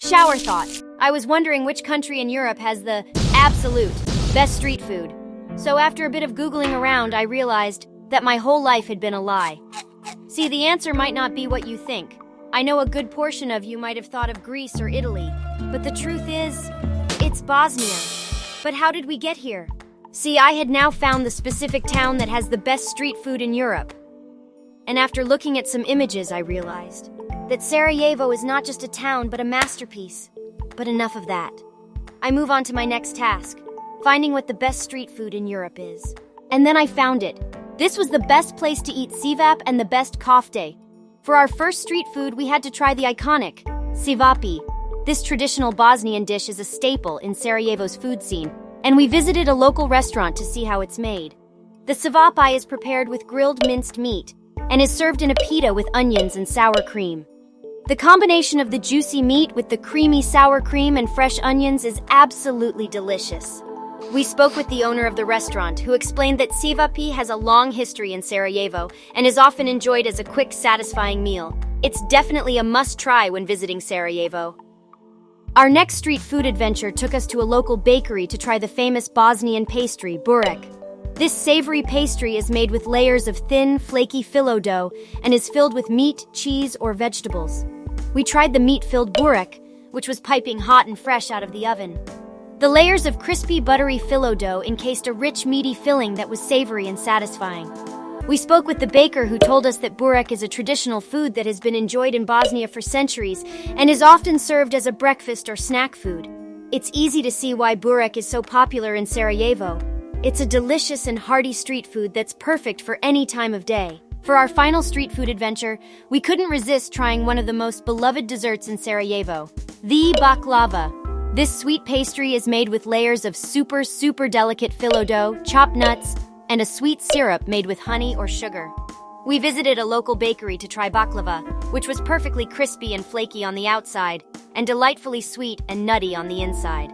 Shower thought. I was wondering which country in Europe has the absolute best street food. So after a bit of Googling around, I realized that my whole life had been a lie. See, the answer might not be what you think. I know a good portion of you might have thought of Greece or Italy, but the truth is, it's Bosnia. But how did we get here? See, I had now found the specific town that has the best street food in Europe. And after looking at some images, I realized that Sarajevo is not just a town, but a masterpiece. But enough of that. I move on to my next task, finding what the best street food in Europe is. And then I found it. This was the best place to eat ćevapi and the best köfte. For our first street food, we had to try the iconic ćevapi. This traditional Bosnian dish is a staple in Sarajevo's food scene, and we visited a local restaurant to see how it's made. The ćevapi is prepared with grilled minced meat and is served in a pita with onions and sour cream. The combination of the juicy meat with the creamy sour cream and fresh onions is absolutely delicious. We spoke with the owner of the restaurant, who explained that ćevapi has a long history in Sarajevo and is often enjoyed as a quick, satisfying meal. It's definitely a must-try when visiting Sarajevo. Our next street food adventure took us to a local bakery to try the famous Bosnian pastry, börek. This savory pastry is made with layers of thin, flaky phyllo dough and is filled with meat, cheese, or vegetables. We tried the meat-filled börek, which was piping hot and fresh out of the oven. The layers of crispy, buttery phyllo dough encased a rich, meaty filling that was savory and satisfying. We spoke with the baker, who told us that börek is a traditional food that has been enjoyed in Bosnia for centuries and is often served as a breakfast or snack food. It's easy to see why börek is so popular in Sarajevo. It's a delicious and hearty street food that's perfect for any time of day. For our final street food adventure, we couldn't resist trying one of the most beloved desserts in Sarajevo, the baklava. This sweet pastry is made with layers of super delicate phyllo dough, chopped nuts, and a sweet syrup made with honey or sugar. We visited a local bakery to try baklava, which was perfectly crispy and flaky on the outside, and delightfully sweet and nutty on the inside.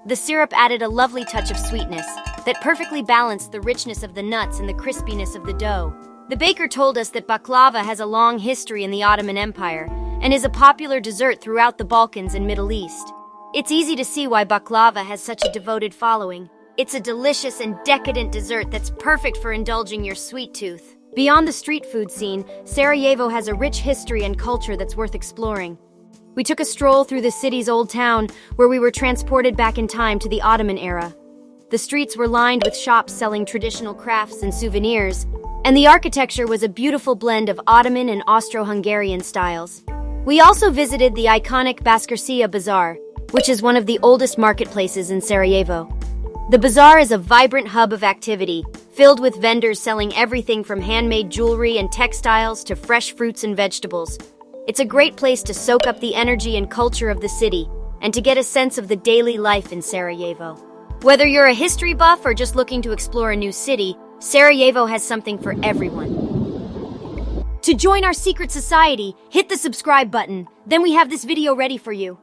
The syrup added a lovely touch of sweetness that perfectly balanced the richness of the nuts and the crispiness of the dough. The baker told us that baklava has a long history in the Ottoman Empire and is a popular dessert throughout the Balkans and Middle East. It's easy to see why baklava has such a devoted following. It's a delicious and decadent dessert that's perfect for indulging your sweet tooth. Beyond the street food scene, Sarajevo has a rich history and culture that's worth exploring. We took a stroll through the city's old town, where we were transported back in time to the Ottoman era. The streets were lined with shops selling traditional crafts and souvenirs, and the architecture was a beautiful blend of Ottoman and Austro-Hungarian styles. We also visited the iconic bazaar, which is one of the oldest marketplaces in Sarajevo. The bazaar is a vibrant hub of activity, filled with vendors selling everything from handmade jewelry and textiles to fresh fruits and vegetables. It's a great place to soak up the energy and culture of the city and to get a sense of the daily life in Sarajevo. Whether you're a history buff or just looking to explore a new city, Sarajevo has something for everyone. To join our secret society, hit the subscribe button. Then we have this video ready for you.